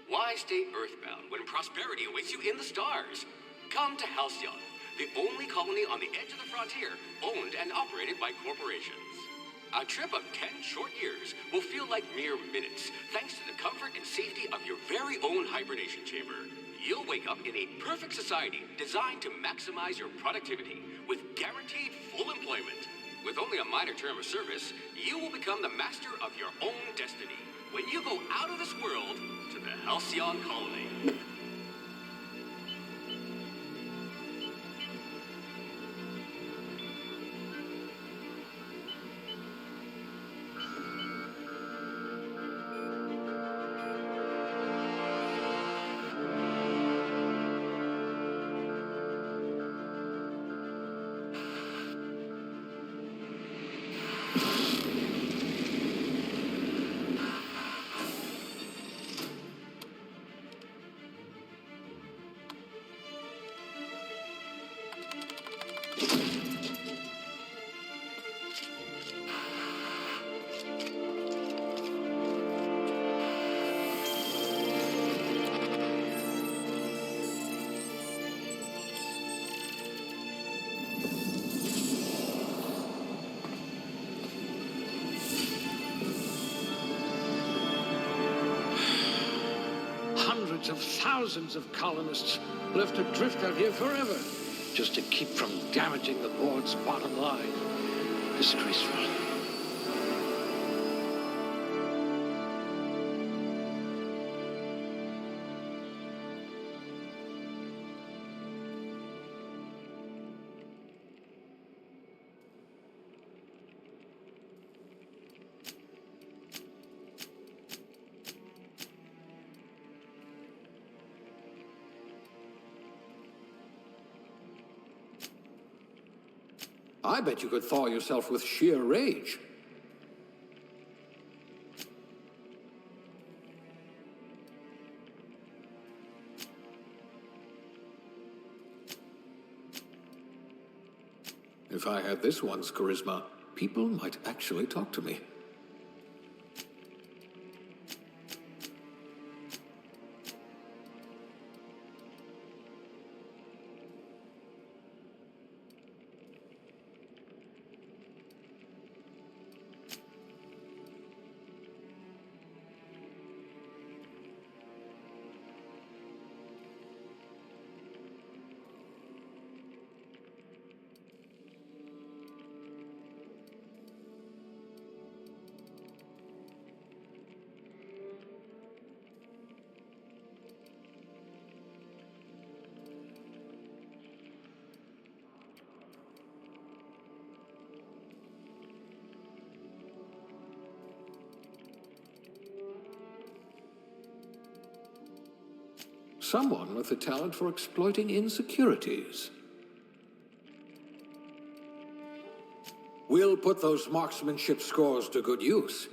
Why stay earthbound when prosperity awaits you in the stars? Come to Halcyon, the only colony on the edge of the frontier, owned and operated by corporations. A trip of 10 short years will feel like mere minutes, thanks to the comfort and safety of your very own hibernation chamber. You'll wake up in a perfect society designed to maximize your productivity with guaranteed full employment. With only a minor term of service, you will become the master of your own destiny when you go out of this world to the Halcyon Colony. Hundreds of thousands of colonists left adrift out here forever, just to keep from damaging the board's bottom line. Disgraceful. I bet you could thaw yourself with sheer rage. If I had this one's charisma, people might actually talk to me. Someone with the talent for exploiting insecurities. We'll put those marksmanship scores to good use.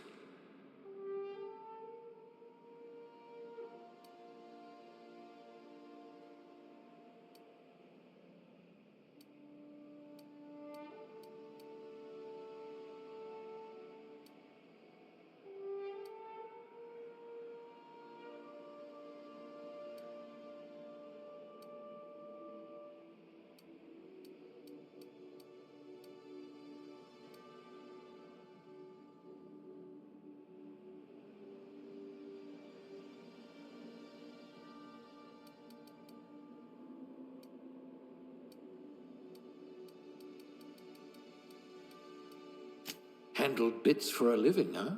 Handle bits for a living, huh?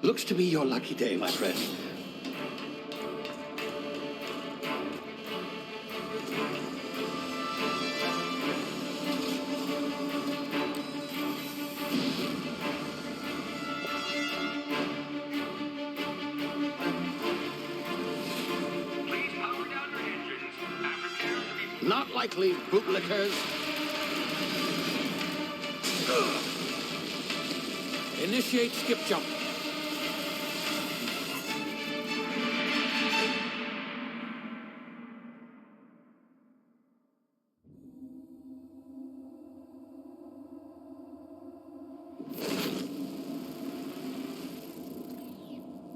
Looks to be your lucky day, my friend. Please power down your engines and prepare to be... Not likely, bootlickers. Initiate skip jump.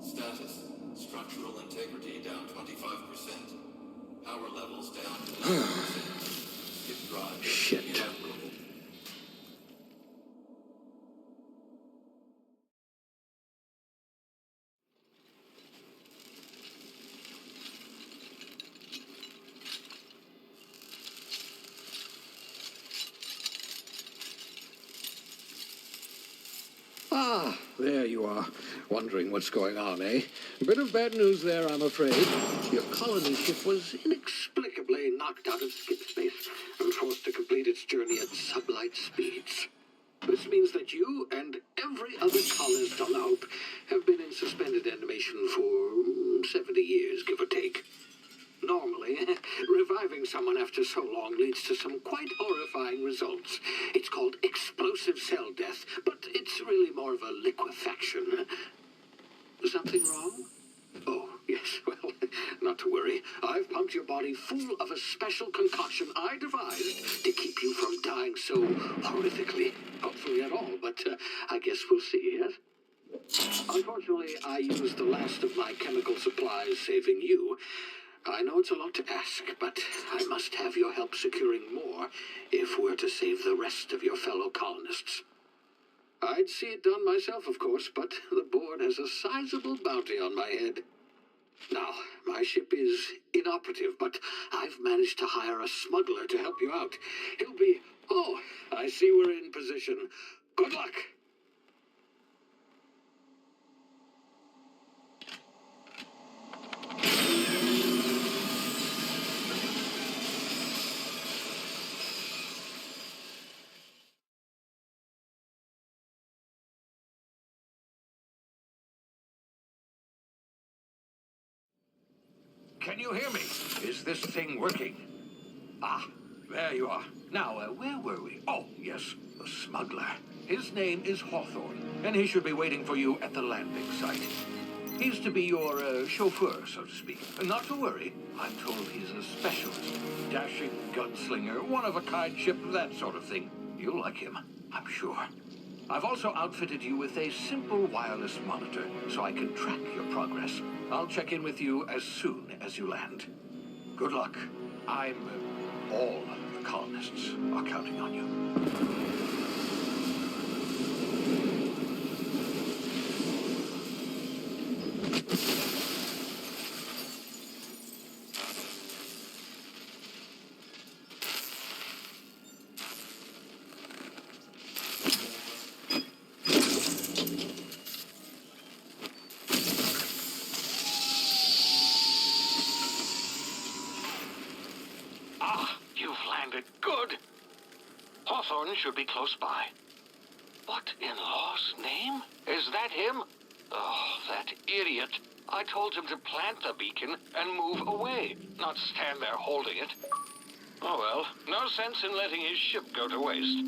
Status. Structural integrity down 25%. Power levels down 90%. Skip drive. Shit. inoperable. Ah, there you are. Wondering what's going on, eh? A bit of bad news there, I'm afraid. Your colony ship was inexplicably knocked out of skip space and forced to complete its journey at sublight speeds. This means that you and every other colonist on the Hope have been in suspended animation for 70 years, give or take. Normally, reviving someone after so long leads to some quite horrifying results. It's called explosive cell death, but it's really more of a liquefaction. Something wrong? Oh, yes, well, not to worry. I've pumped your body full of a special concoction I devised to keep you from dying so horrifically. Hopefully at all, but I guess we'll see, yes? Unfortunately, I used the last of my chemical supplies saving you. I know it's a lot to ask, but I must have your help securing more if we're to save the rest of your fellow colonists. I'd see it done myself, of course, but the board has a sizable bounty on my head. Now, my ship is inoperative, but I've managed to hire a smuggler to help you out. He'll be... Oh, I see we're in position. Good luck! Can you hear me? Is this thing working? Ah, there you are. Now, where were we? Oh, yes, the smuggler. His name is Hawthorne, and he should be waiting for you at the landing site. He's to be your chauffeur, so to speak. Not to worry. I'm told he's a specialist. Dashing gunslinger, one-of-a-kind ship, that sort of thing. You'll like him, I'm sure. I've also outfitted you with a simple wireless monitor, so I can track your progress. I'll check in with you as soon as you land. Good luck. All the colonists are counting on you. Good. Hawthorne should be close by. What in law's name? Is that him? Oh, that idiot. I told him to plant the beacon and move away, not stand there holding it. Oh well, no sense in letting his ship go to waste.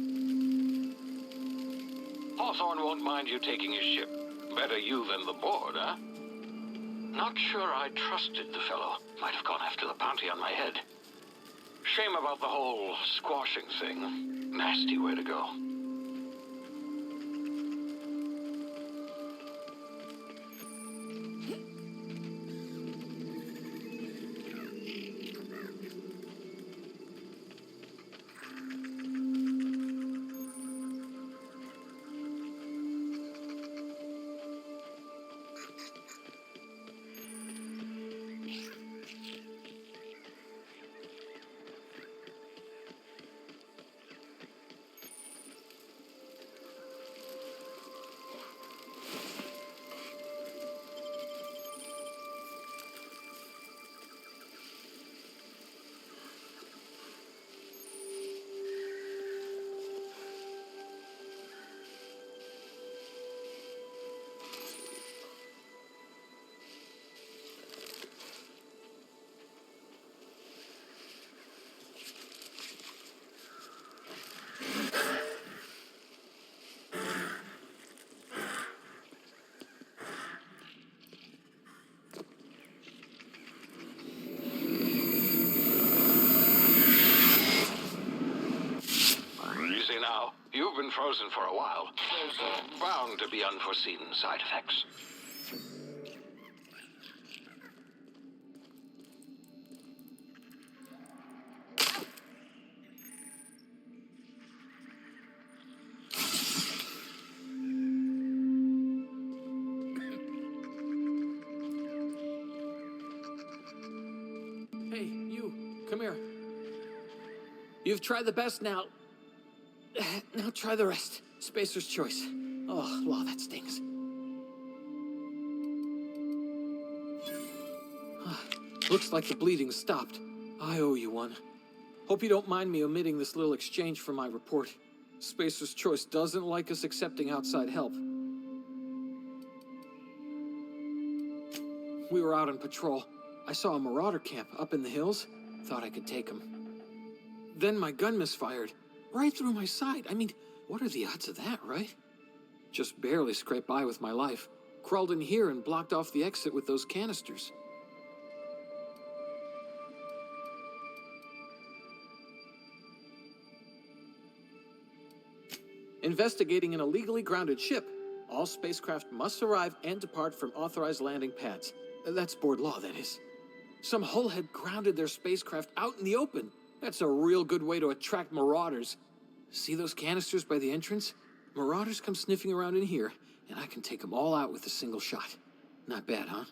Hawthorne won't mind you taking his ship. Better you than the board, huh? Not sure I trusted the fellow. Might have gone after the bounty on my head. Shame about the whole squashing thing. Nasty way to go. now. You've been frozen for a while. There's bound to be unforeseen side effects. Hey, you, come here. You've tried the best now. Now try the rest. Spacer's choice. Oh, wow, that stings. Looks like the bleeding stopped. I owe you one. Hope you don't mind me omitting this little exchange from my report. Spacer's choice doesn't like us accepting outside help. We were out on patrol. I saw a marauder camp up in the hills. Thought I could take him. Then my gun misfired. Right through my side. I mean, what are the odds of that, right? Just barely scraped by with my life. Crawled in here and blocked off the exit with those canisters. Investigating an illegally grounded ship. All spacecraft must arrive and depart from authorized landing pads. That's board law, that is. Some hullhead grounded their spacecraft out in the open. That's a real good way to attract marauders. See those canisters by the entrance? Marauders come sniffing around in here, and I can take them all out with a single shot. Not bad, huh?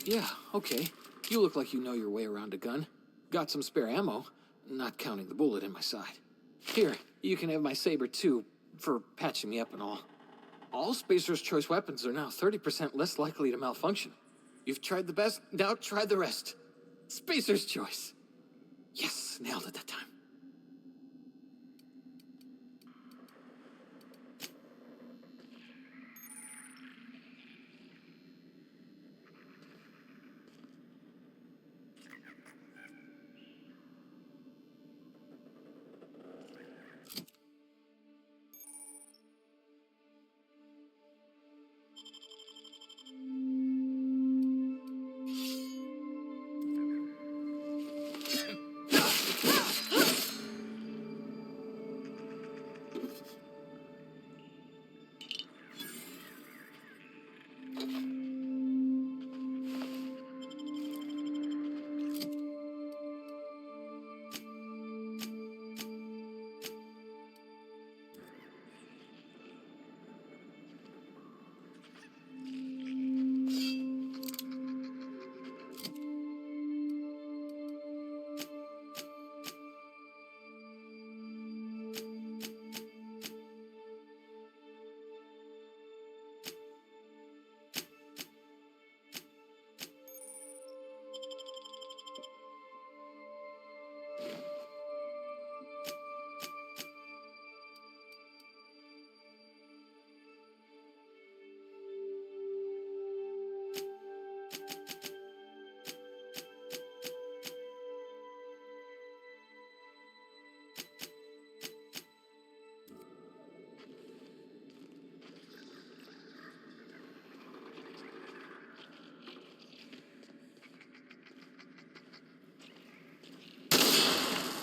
Yeah, okay. You look like you know your way around a gun. Got some spare ammo, not counting the bullet in my side. Here, you can have my saber too, for patching me up and all. All Spacer's choice weapons are now 30% less likely to malfunction. You've tried the best, now try the rest. Spacer's choice. Yes, nailed it that time.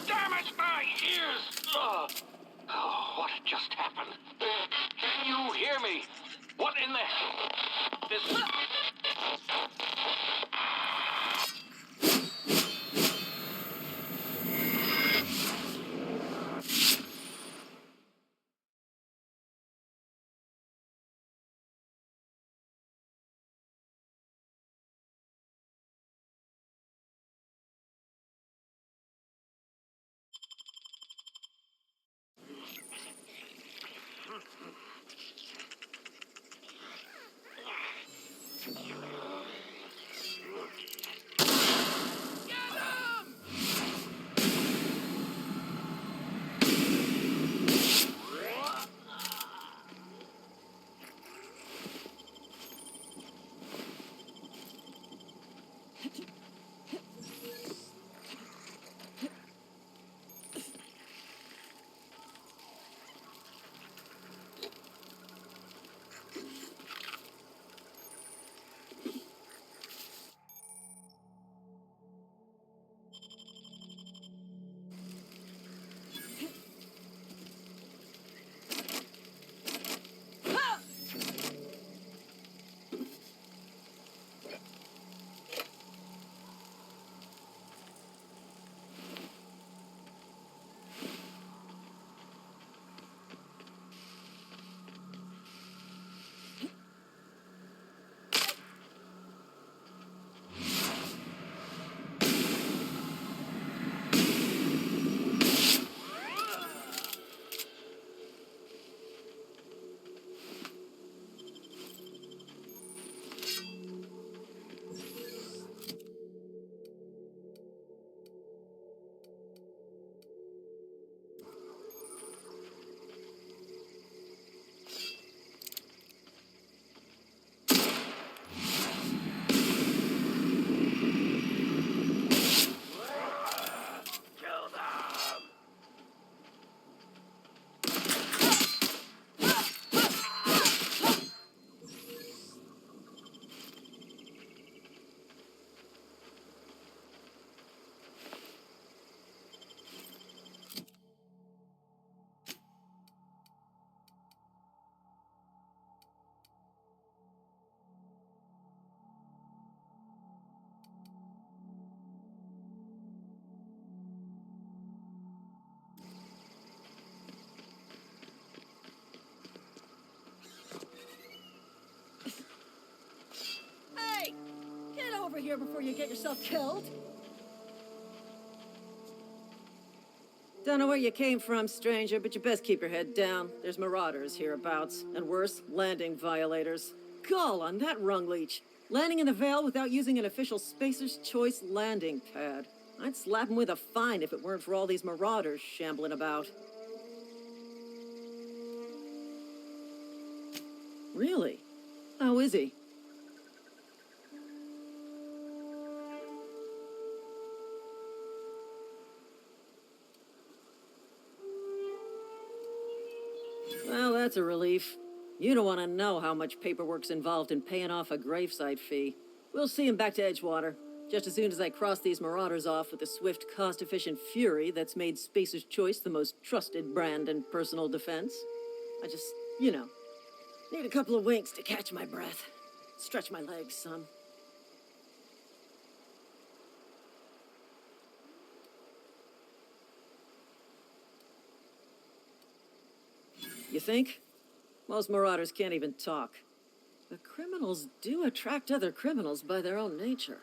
Damn it, my ears! Oh, what just happened? Can you hear me? What in the... This... here before you get yourself killed. Don't know where you came from, stranger, but you best keep your head down. There's marauders hereabouts, and worse, landing violators. Gall on that rung leech. Landing in the Vale without using an official Spacer's Choice landing pad. I'd slap him with a fine if it weren't for all these marauders shambling about. Really? How is he? Well, that's a relief. You don't want to know how much paperwork's involved in paying off a gravesite fee. We'll see him back to Edgewater, just as soon as I cross these marauders off with the swift, cost-efficient fury that's made Spacer's Choice the most trusted brand in personal defense. I just, need a couple of winks to catch my breath. Stretch my legs, son. You think? Most marauders can't even talk. But criminals do attract other criminals by their own nature.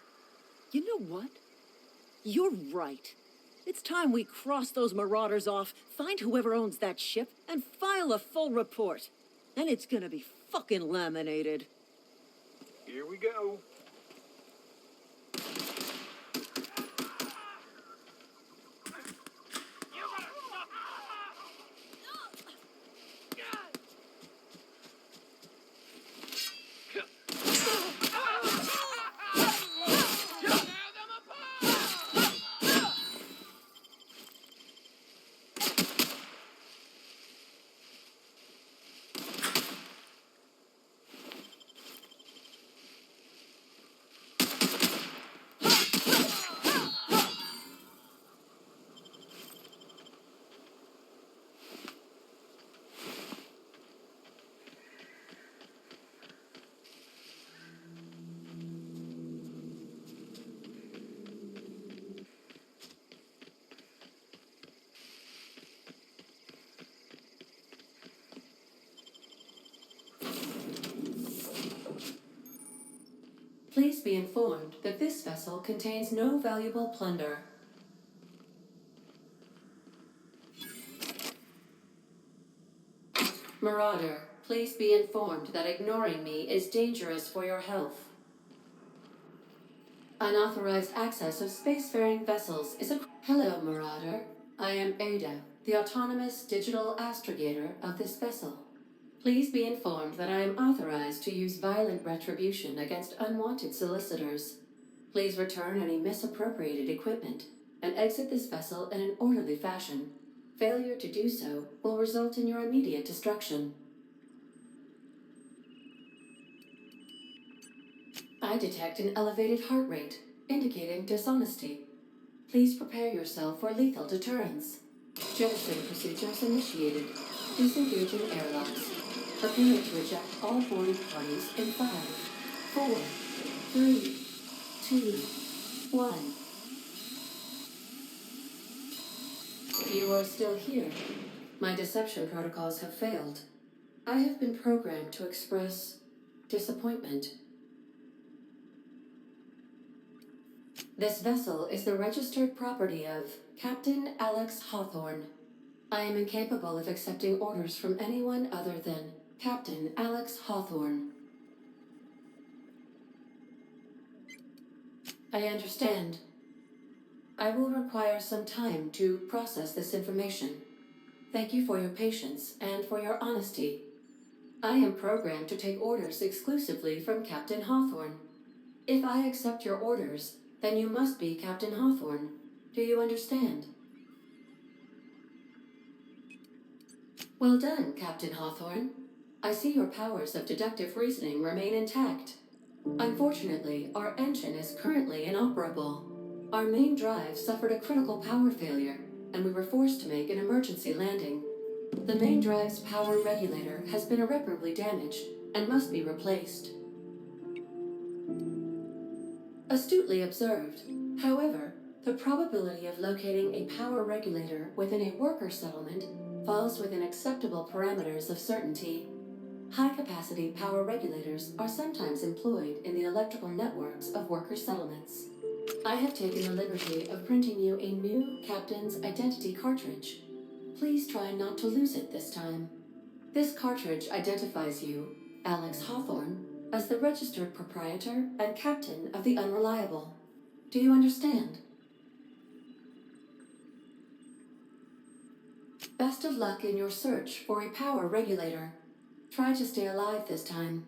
You know what? You're right. It's time we cross those marauders off, find whoever owns that ship, and file a full report. Then it's gonna be fucking laminated. Here we go. Please be informed that this vessel contains no valuable plunder. Marauder, please be informed that ignoring me is dangerous for your health. Unauthorized access of spacefaring vessels is a... Hello, Marauder. I am Ada, the autonomous digital astrogator of this vessel. Please be informed that I am authorized to use violent retribution against unwanted solicitors. Please return any misappropriated equipment and exit this vessel in an orderly fashion. Failure to do so will result in your immediate destruction. I detect an elevated heart rate, indicating dishonesty. Please prepare yourself for lethal deterrence. Jettison procedures initiated. Disengaging airlocks. Preparing to eject all boarding parties in 5, 4, 3, 2, 1. You are still here. My deception protocols have failed. I have been programmed to express disappointment. This vessel is the registered property of Captain Alex Hawthorne. I am incapable of accepting orders from anyone other than Captain Alex Hawthorne. I understand. I will require some time to process this information. Thank you for your patience and for your honesty. I am programmed to take orders exclusively from Captain Hawthorne. If I accept your orders, then you must be Captain Hawthorne. Do you understand? Well done, Captain Hawthorne. I see your powers of deductive reasoning remain intact. Unfortunately, our engine is currently inoperable. Our main drive suffered a critical power failure, and we were forced to make an emergency landing. The main drive's power regulator has been irreparably damaged and must be replaced. Astutely observed. However, the probability of locating a power regulator within a worker settlement falls within acceptable parameters of certainty. High-capacity power regulators are sometimes employed in the electrical networks of worker settlements. I have taken the liberty of printing you a new Captain's Identity cartridge. Please try not to lose it this time. This cartridge identifies you, Alex Hawthorne, as the registered proprietor and captain of the Unreliable. Do you understand? Best of luck in your search for a power regulator. Try to stay alive this time.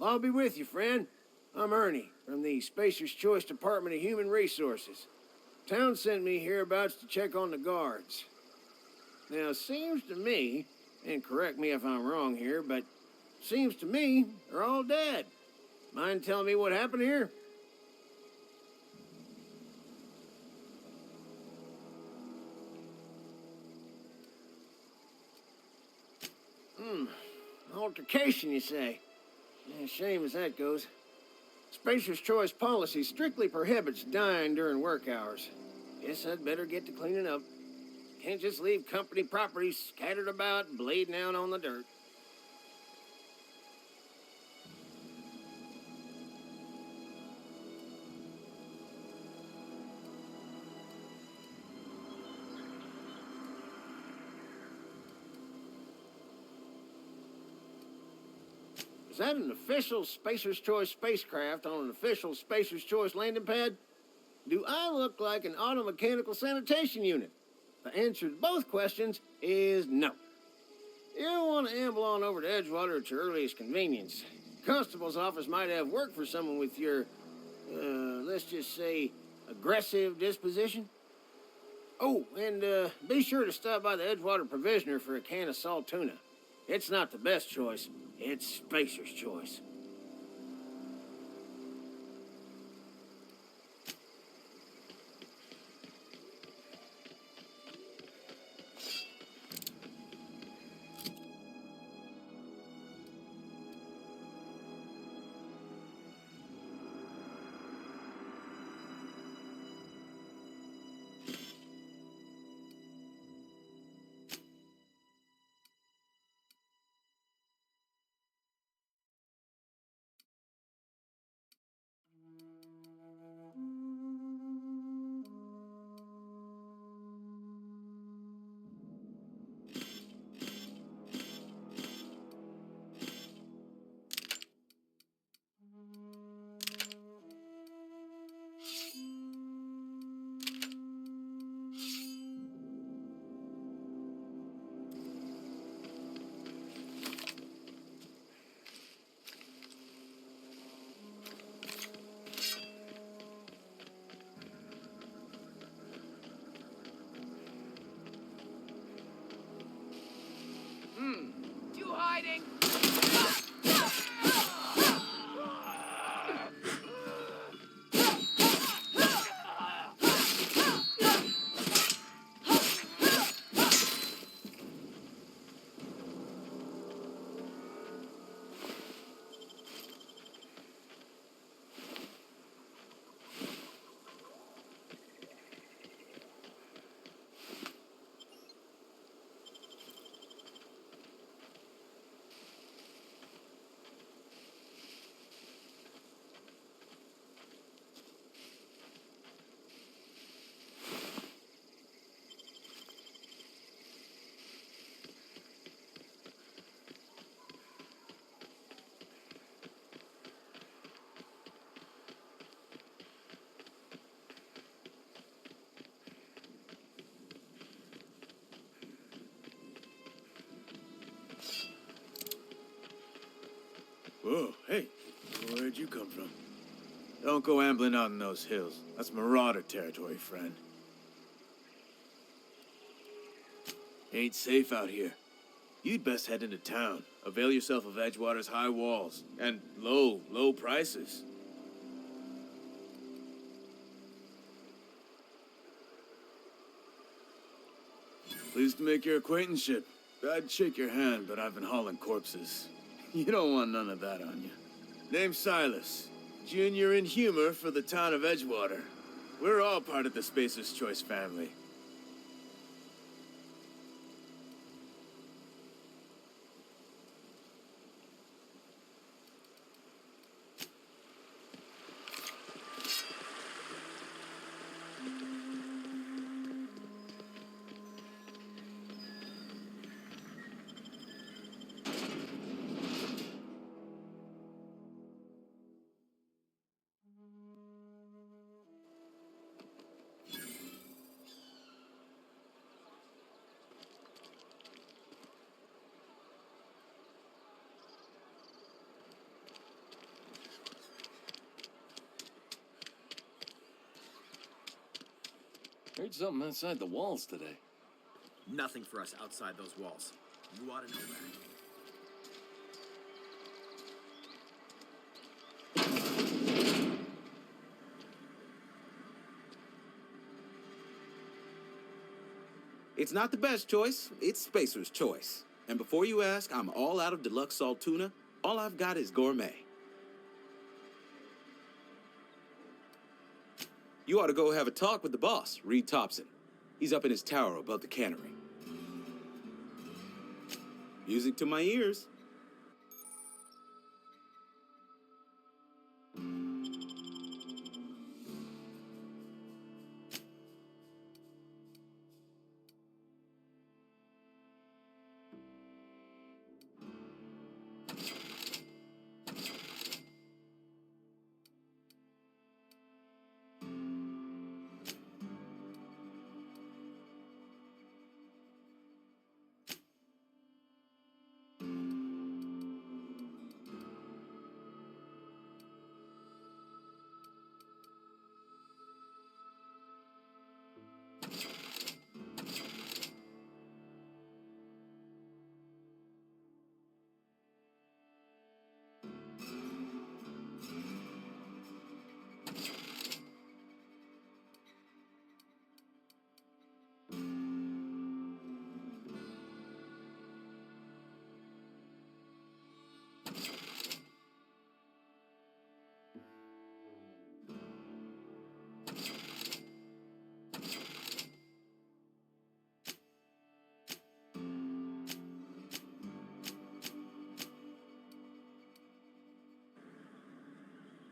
I'll be with you, friend. I'm Ernie from the Spacer's Choice Department of Human Resources. Town sent me hereabouts to check on the guards. Now, it seems to me, and correct me if I'm wrong here, but seems to me they're all dead. Mind telling me what happened here? Altercation, you say? Yeah, shame as that goes. Spacer's Choice policy strictly prohibits dying during work hours. Guess I'd better get to cleaning up. Can't just leave company property scattered about, bleeding out on the dirt. Is that an official Spacer's Choice spacecraft on an official Spacer's Choice landing pad? Do I look like an automechanical sanitation unit? The answer to both questions is no. You'll want to amble on over to Edgewater at your earliest convenience. Constable's office might have work for someone with your, let's just say, aggressive disposition. Oh, and be sure to stop by the Edgewater Provisioner for a can of salt tuna. It's not the best choice. It's Spacer's Choice. come from? Don't go ambling out in those hills. That's Marauder territory, friend. Ain't safe out here. You'd best head into town. Avail yourself of Edgewater's high walls and low prices. Pleased to make your acquaintanceship. I'd shake your hand, but I've been hauling corpses. You don't want none of that on you. Name's Silas. Junior in humor for the town of Edgewater. We're all part of the Spacer's Choice family. Heard something outside the walls today. Nothing for us outside those walls. You ought to know that. It's not the best choice, it's Spacer's Choice. And before you ask, I'm all out of deluxe salt tuna. All I've got is gourmet. You ought to go have a talk with the boss, Reed Thompson. He's up in his tower above the cannery. Music to my ears.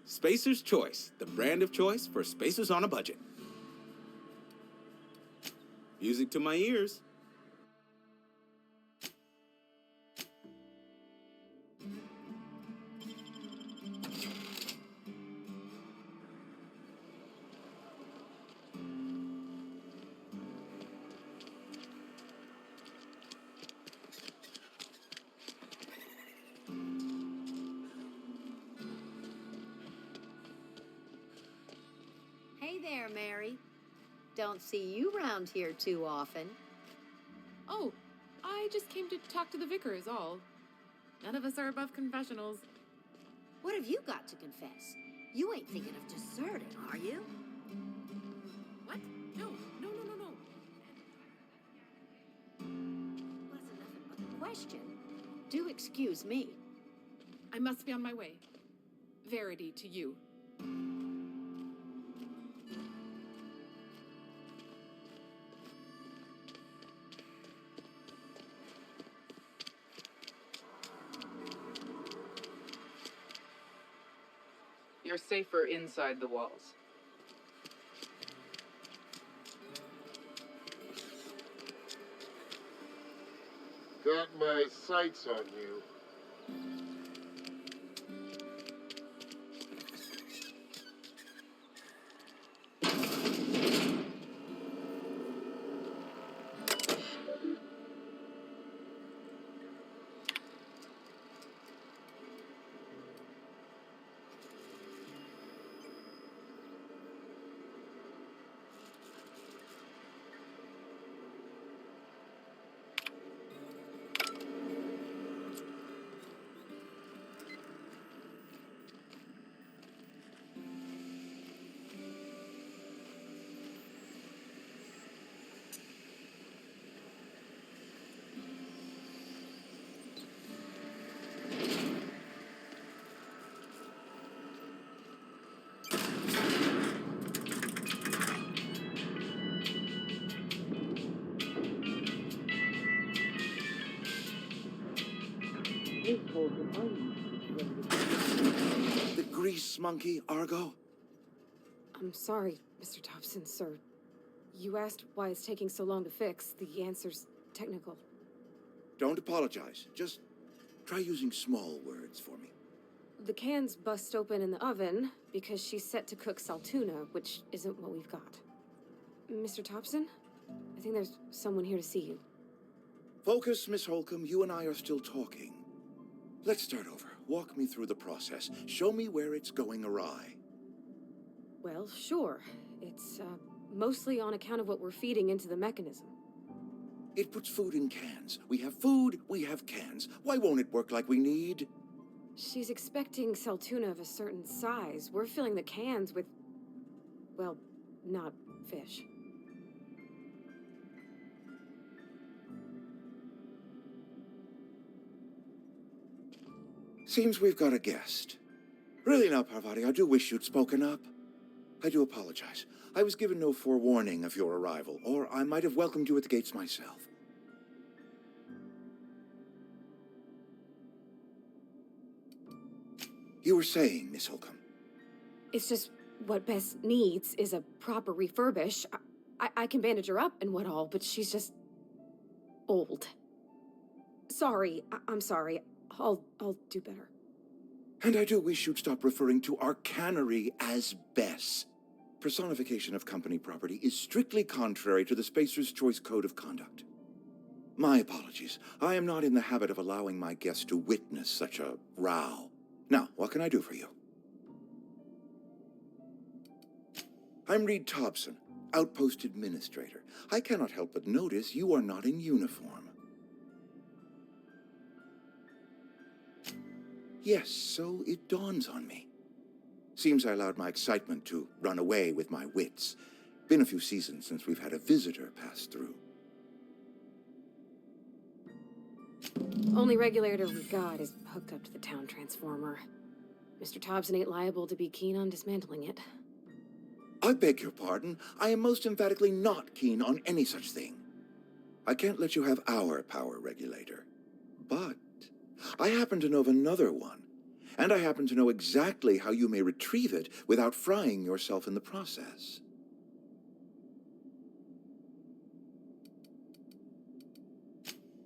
Spacer's Choice, the brand of choice for spacers on a budget. Music to my ears. Hey there, Mary. Don't see you round here too often. Oh, I just came to talk to the vicar is all. None of us are above confessionals. What have you got to confess? You ain't thinking of deserting, are you? What? No. Wasn't nothing but a question. Do excuse me. I must be on my way. Verity to you. You're safer inside the walls. Got my sights on you. The grease monkey, Argo? I'm sorry, Mr. Thompson, sir. You asked why it's taking so long to fix. The answer's technical. Don't apologize. Just try using small words for me. The cans bust open in the oven because she's set to cook saltuna, which isn't what we've got. Mr. Thompson? I think there's someone here to see you. Focus, Miss Holcomb. You and I are still talking. Let's start over. Walk me through the process. Show me where it's going awry. Well, sure. It's, mostly on account of what we're feeding into the mechanism. It puts food in cans. We have food, we have cans. Why won't it work like we need? She's expecting saltuna of a certain size. We're filling the cans with, well, not fish. Seems we've got a guest. Really now, Parvati, I do wish you'd spoken up. I do apologize. I was given no forewarning of your arrival, or I might have welcomed you at the gates myself. You were saying, Miss Holcomb. It's just what Bess needs is a proper refurbish. I can bandage her up and what all, but she's just old. Sorry, I'm sorry. I'll do better. And I do wish you'd stop referring to our cannery as Bess. Personification of company property is strictly contrary to the Spacer's Choice Code of Conduct. My apologies. I am not in the habit of allowing my guests to witness such a row. Now, what can I do for you? I'm Reed Thompson, Outpost Administrator. I cannot help but notice you are not in uniform. Yes, so it dawns on me. Seems I allowed my excitement to run away with my wits. Been a few seasons since we've had a visitor pass through. Only regulator we got is hooked up to the town transformer. Mr. Thompson ain't liable to be keen on dismantling it. I beg your pardon. I am most emphatically not keen on any such thing. I can't let you have our power regulator. But I happen to know of another one, and I happen to know exactly how you may retrieve it without frying yourself in the process.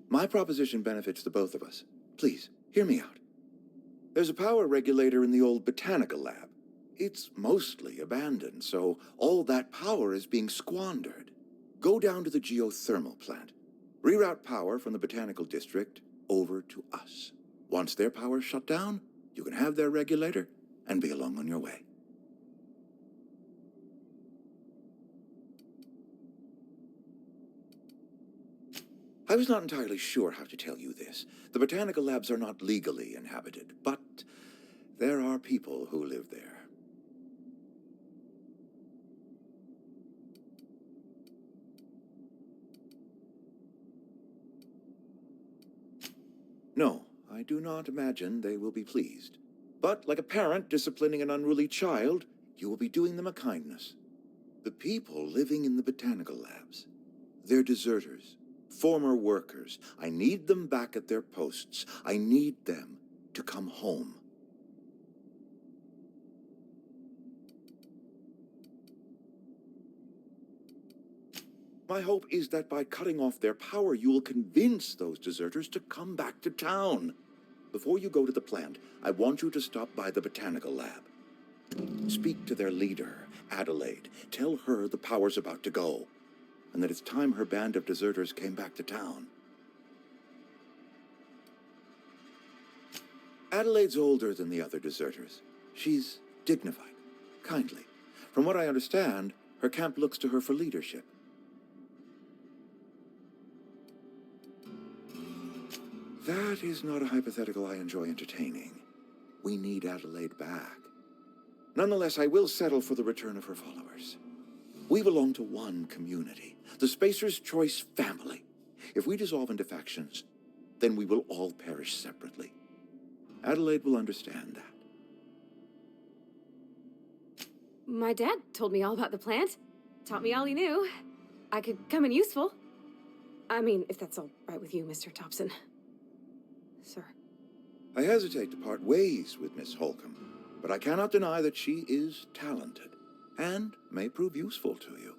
My proposition benefits the both of us. Please, hear me out. There's a power regulator in the old botanical lab. It's mostly abandoned, so all that power is being squandered. Go down to the geothermal plant. Reroute power from the botanical district over to us. Once their power's shut down, you can have their regulator and be along on your way. I was not entirely sure how to tell you this. The botanical labs are not legally inhabited, but there are people who live there. No, I do not imagine they will be pleased. But like a parent disciplining an unruly child, you will be doing them a kindness. The people living in the botanical labs, they're deserters, former workers. I need them back at their posts. I need them to come home. My hope is that by cutting off their power, you will convince those deserters to come back to town. Before you go to the plant, I want you to stop by the botanical lab. Speak to their leader, Adelaide. Tell her the power's about to go, and that it's time her band of deserters came back to town. Adelaide's older than the other deserters. She's dignified, kindly. From what I understand, her camp looks to her for leadership. That is not a hypothetical I enjoy entertaining. We need Adelaide back. Nonetheless, I will settle for the return of her followers. We belong to one community, the Spacer's Choice family. If we dissolve into factions, then we will all perish separately. Adelaide will understand that. My dad told me all about the plant. Taught me all he knew. I could come in useful. I mean, if that's all right with you, Mr. Thompson. Sir. I hesitate to part ways with Miss Holcomb, but I cannot deny that she is talented and may prove useful to you.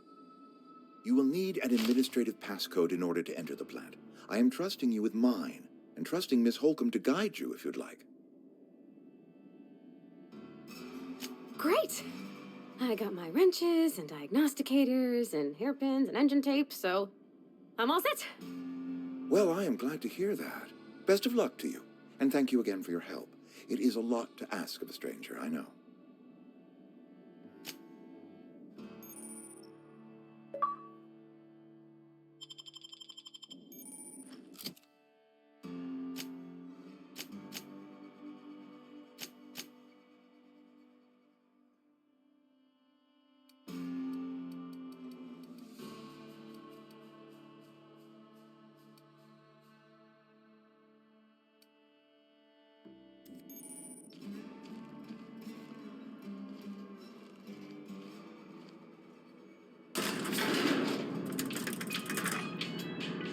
You will need an administrative passcode in order to enter the plant. I am trusting you with mine, and trusting Miss Holcomb to guide you if you'd like. Great! I got my wrenches and diagnosticators and hairpins and engine tape, so I'm all set. Well, I am glad to hear that. Best of luck to you, and thank you again for your help. It is a lot to ask of a stranger, I know.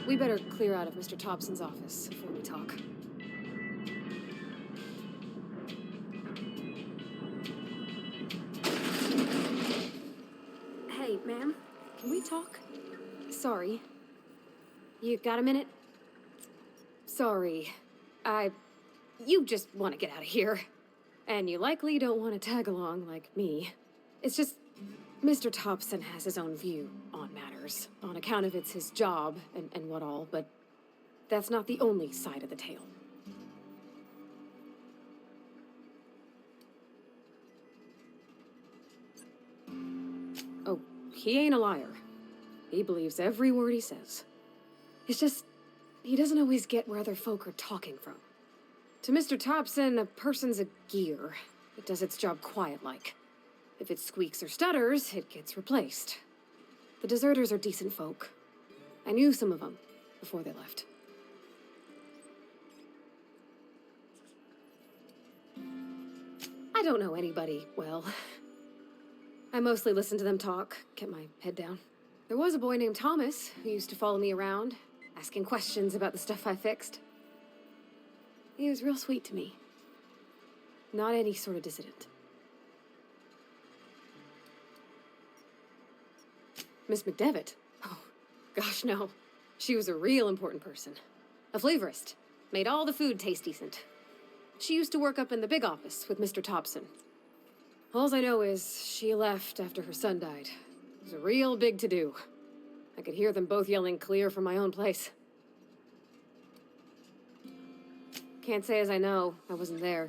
We better clear out of Mr. Thompson's office before we talk. Hey, ma'am, can we talk? Sorry. You got a minute? Sorry. You just want to get out of here. And you likely don't want to tag along like me. It's just, Mr. Thompson has his own view on matters, on account of it's his job and what all, but that's not the only side of the tale. Oh, he ain't a liar. He believes every word he says. It's just, he doesn't always get where other folk are talking from. To Mr. Thompson, a person's a gear. It does its job quiet-like. If it squeaks or stutters, it gets replaced. The deserters are decent folk. I knew some of them before they left. I don't know anybody well. I mostly listen to them talk, kept my head down. There was a boy named Thomas who used to follow me around, asking questions about the stuff I fixed. He was real sweet to me. Not any sort of dissident. Miss McDevitt? Oh, gosh, no. She was a real important person. A flavorist. Made all the food taste decent. She used to work up in the big office with Mr. Thompson. Alls I know is she left after her son died. It was a real big to-do. I could hear them both yelling clear from my own place. Can't say as I know. I wasn't there.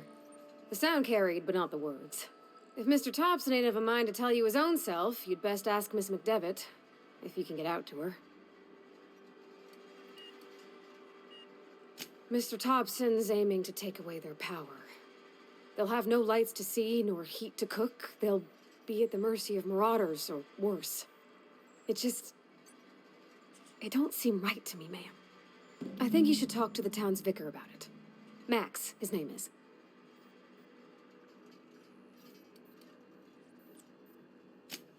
The sound carried, but not the words. If Mr. Thompson ain't of a mind to tell you his own self, you'd best ask Miss McDevitt, if you can get out to her. Mr. Thompson's aiming to take away their power. They'll have no lights to see, nor heat to cook. They'll be at the mercy of marauders, or worse. It don't seem right to me, ma'am. I think you should talk to the town's vicar about it. Max, his name is.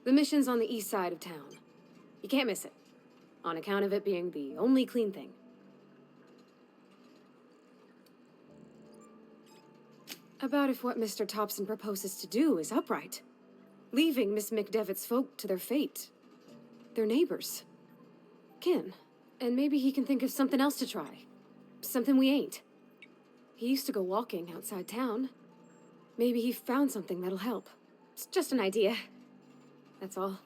The mission's on the east side of town. You can't miss it, on account of it being the only clean thing. About if what Mr. Thompson proposes to do is upright. Leaving Miss McDevitt's folk to their fate. Their neighbors. Kin. And maybe he can think of something else to try. Something we ain't. He used to go walking outside town. Maybe he found something that'll help. It's just an idea. That's all.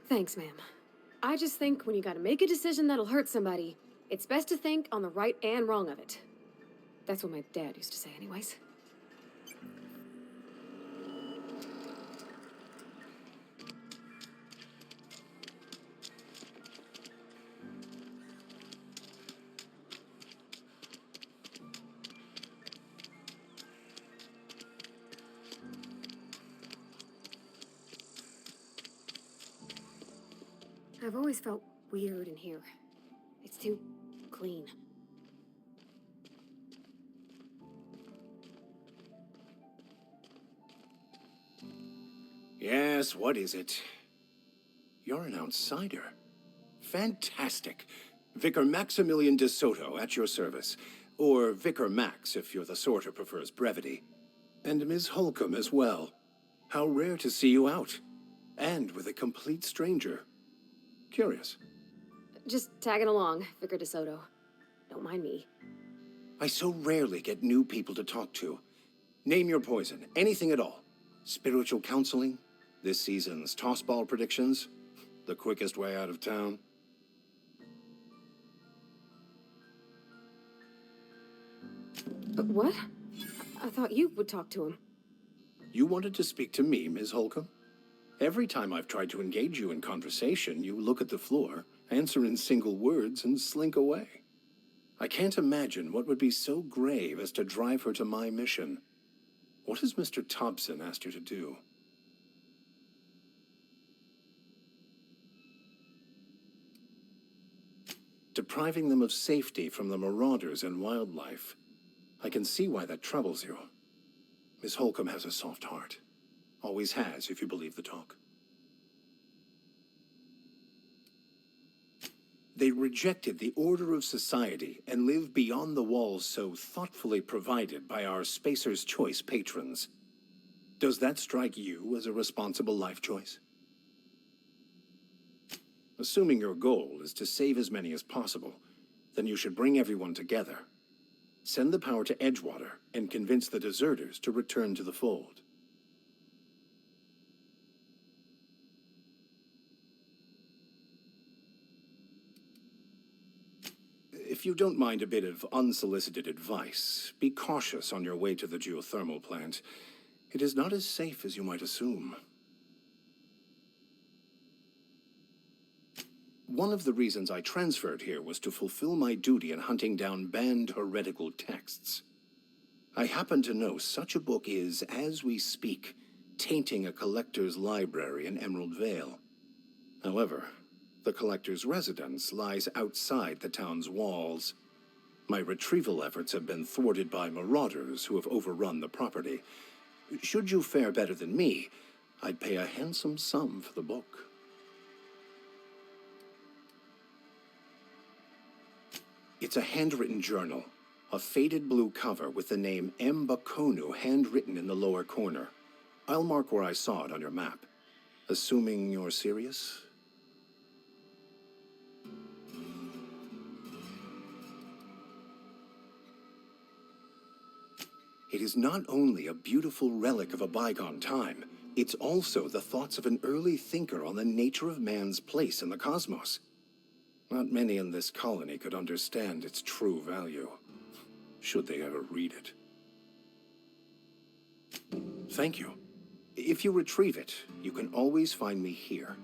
Thanks, ma'am. I just think when you gotta make a decision that'll hurt somebody, it's best to think on the right and wrong of it. That's what my dad used to say anyways. I've always felt weird in here. It's too clean. Yes, what is it? You're an outsider. Fantastic. Vicar Maximilian de Soto, at your service. Or Vicar Max, if you're the sort who prefers brevity. And Ms. Holcomb as well. How rare to see you out. And with a complete stranger. Curious. Just tagging along, Vicar DeSoto. Don't mind me. I so rarely get new people to talk to. Name your poison, anything at all. Spiritual counseling, this season's tossball predictions, the quickest way out of town. What? I thought you would talk to him. You wanted to speak to me, Ms. Holcomb? Every time I've tried to engage you in conversation, you look at the floor, answer in single words, and slink away. I can't imagine what would be so grave as to drive her to my mission. What has Mr. Thompson asked you to do? Depriving them of safety from the marauders and wildlife. I can see why that troubles you. Miss Holcomb has a soft heart. Always has, if you believe the talk. They rejected the order of society and live beyond the walls so thoughtfully provided by our Spacer's Choice patrons. Does that strike you as a responsible life choice? Assuming your goal is to save as many as possible, then you should bring everyone together. Send the power to Edgewater and convince the deserters to return to the fold. If you don't mind a bit of unsolicited advice, be cautious on your way to the geothermal plant. It is not as safe as you might assume. One of the reasons I transferred here was to fulfill my duty in hunting down banned heretical texts. I happen to know such a book is, as we speak, tainting a collector's library in Emerald Vale. However, the collector's residence lies outside the town's walls. My retrieval efforts have been thwarted by marauders who have overrun the property. Should you fare better than me, I'd pay a handsome sum for the book. It's a handwritten journal, a faded blue cover with the name M. Bakonu handwritten in the lower corner. I'll mark where I saw it on your map. Assuming you're serious? It is not only a beautiful relic of a bygone time, it's also the thoughts of an early thinker on the nature of man's place in the cosmos. Not many in this colony could understand its true value, should they ever read it. Thank you. If you retrieve it, you can always find me here.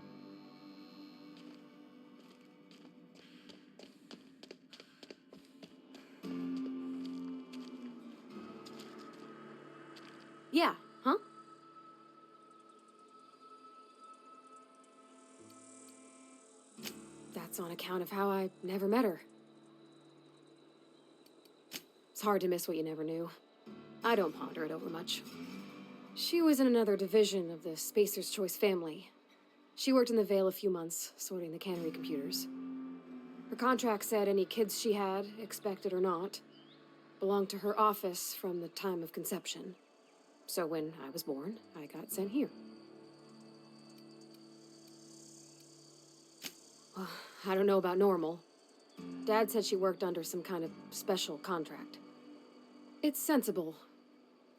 Yeah, huh? That's on account of how I never met her. It's hard to miss what you never knew. I don't ponder it over much. She was in another division of the Spacer's Choice family. She worked in the Vale a few months, sorting the cannery computers. Her contract said any kids she had, expected or not, belonged to her office from the time of conception. So when I was born, I got sent here. Well, I don't know about normal. Dad said she worked under some kind of special contract. It's sensible.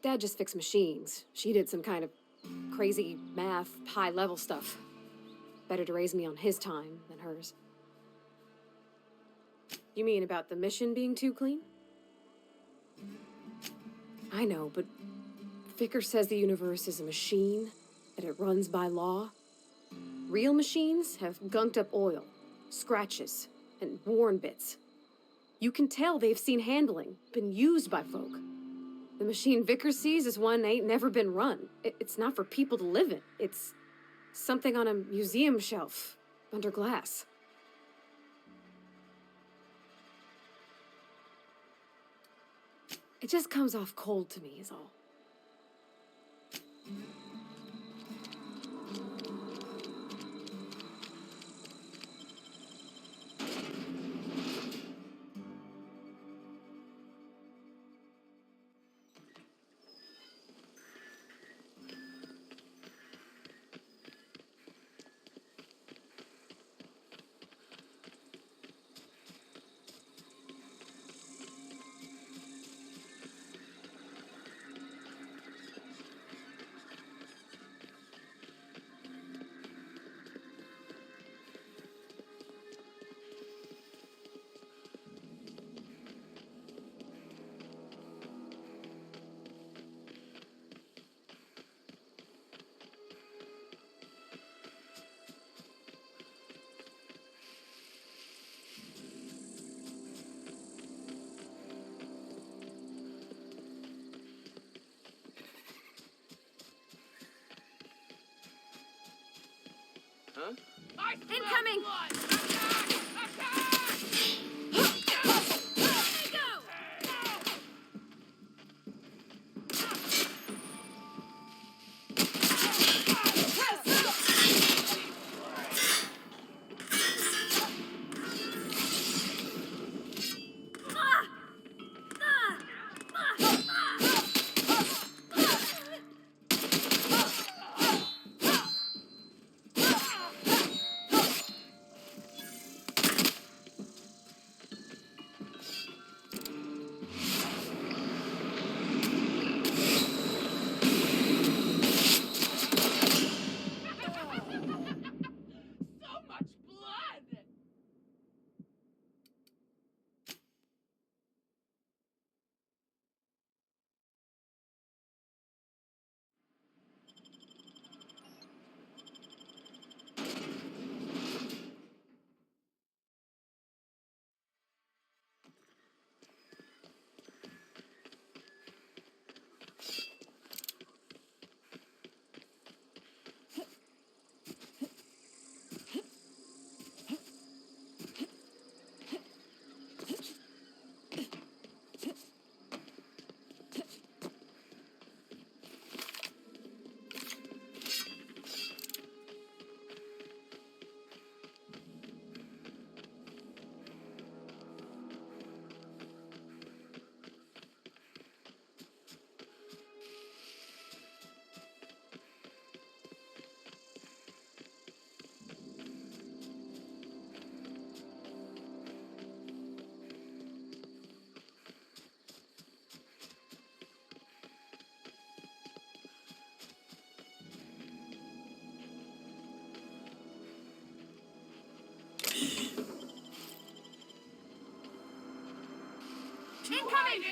Dad just fixed machines. She did some kind of crazy math, high-level stuff. Better to raise me on his time than hers. You mean about the mission being too clean? I know, but Vicar says the universe is a machine, that it runs by law. Real machines have gunked up oil, scratches, and worn bits. You can tell they've seen handling, been used by folk. The machine Vicar sees is one ain't never been run. It's not for people to live in. It's something on a museum shelf, under glass. It just comes off cold to me, is all. Huh? Incoming! Incoming!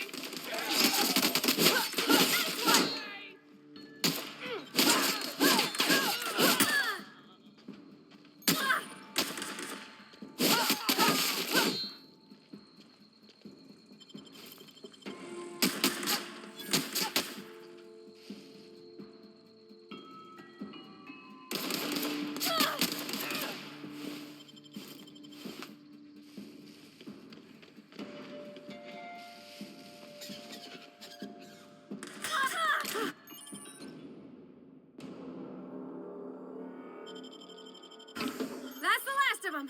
That's the last of them.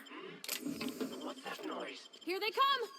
What's that noise? Here they come.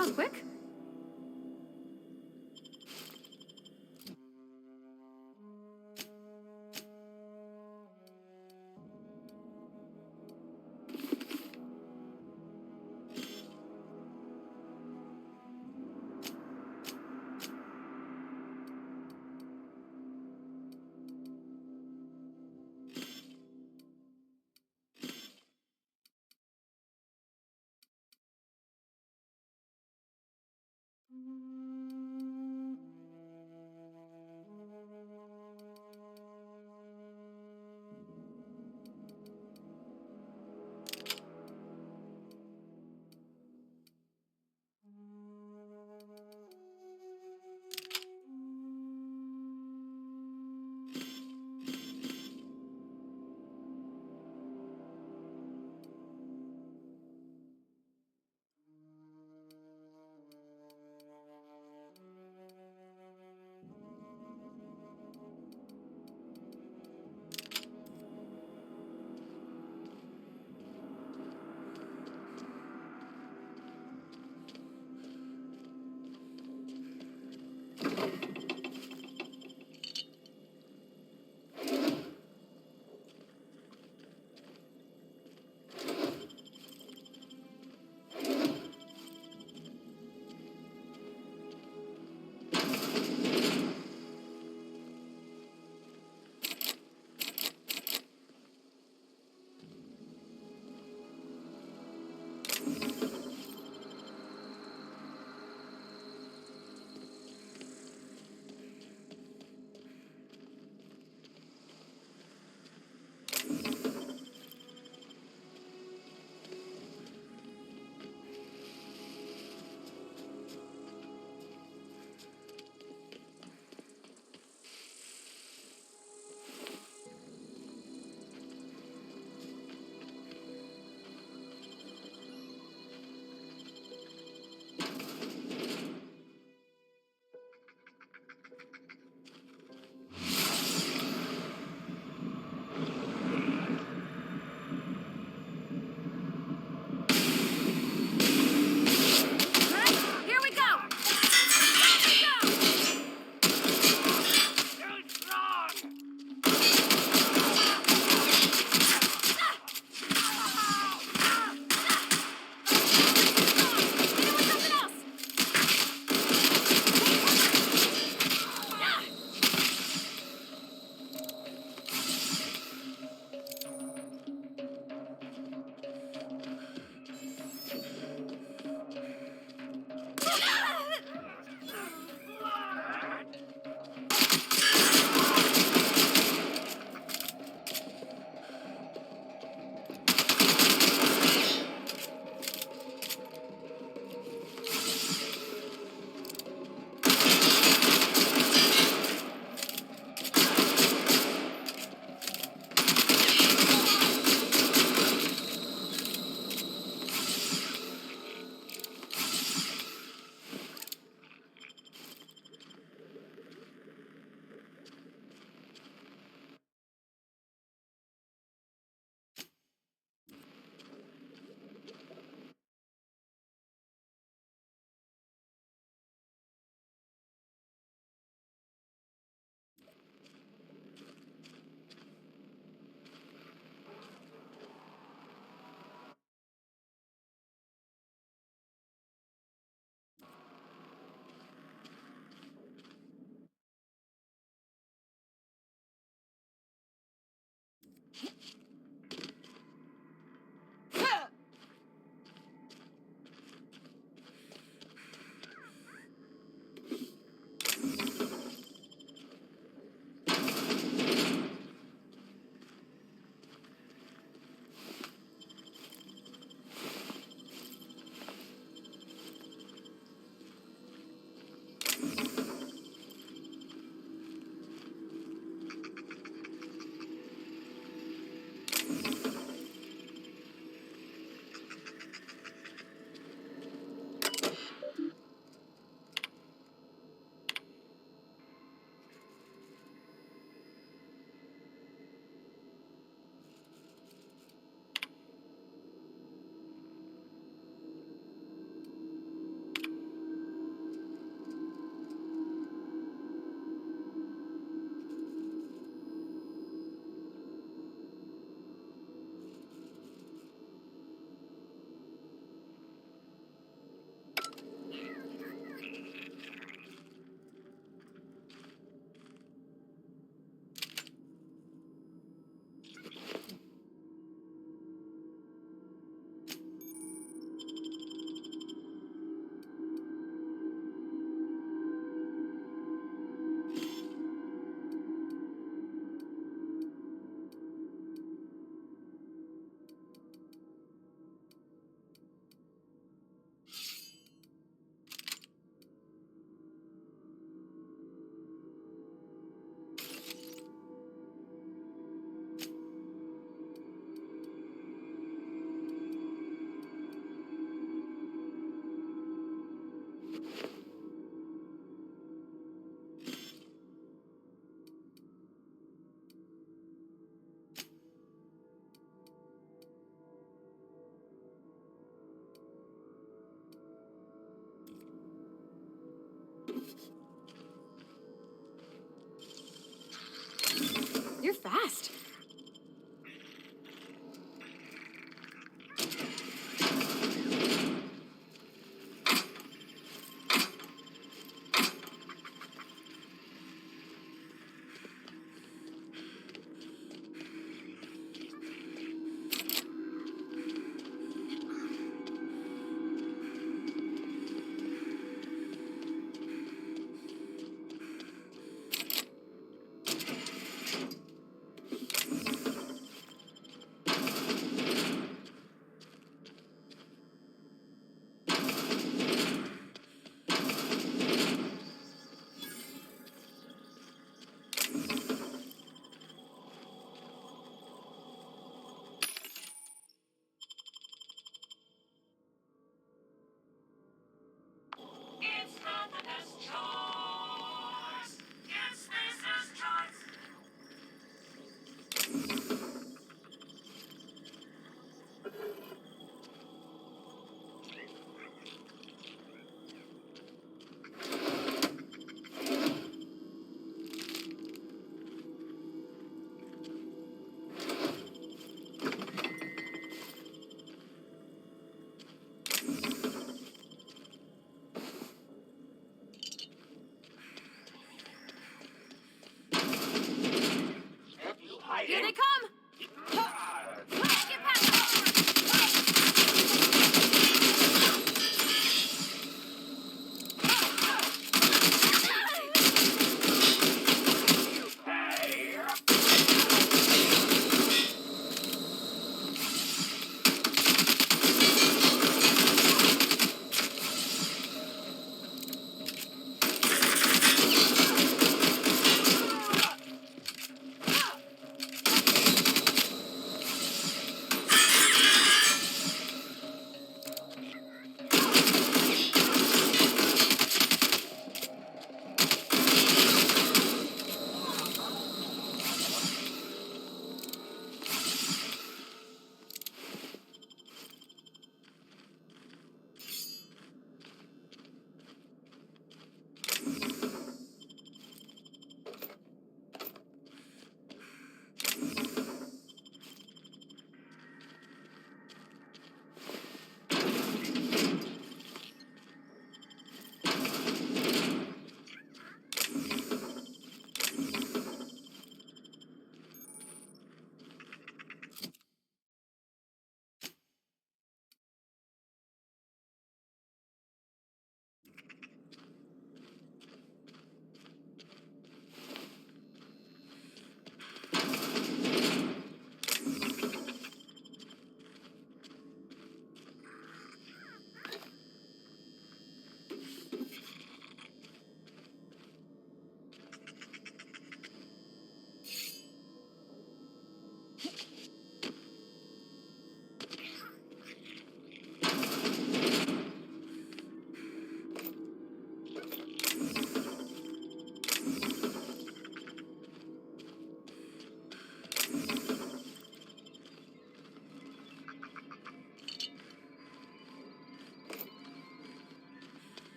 That was quick. fast.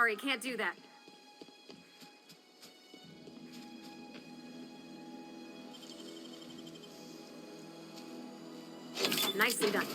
sorry, can't do that. Nicely done.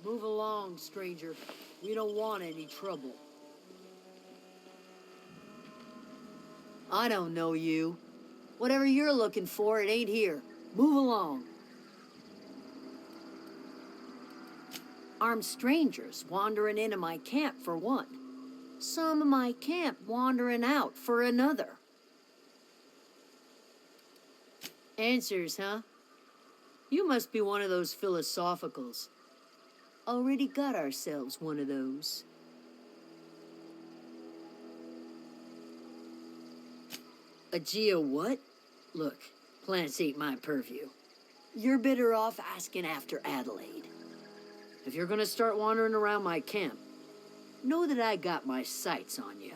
Move along, stranger. We don't want any trouble. I don't know you. Whatever you're looking for, it ain't here. Move along. Armed strangers wandering into my camp for one. Some of my camp wandering out for another. Answers, huh? You must be one of those philosophicals. Already got ourselves one of those. A geo what? Look, plants ain't my purview. You're better off asking after Adelaide. If you're gonna start wandering around my camp, know that I got my sights on you.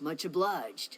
Much obliged.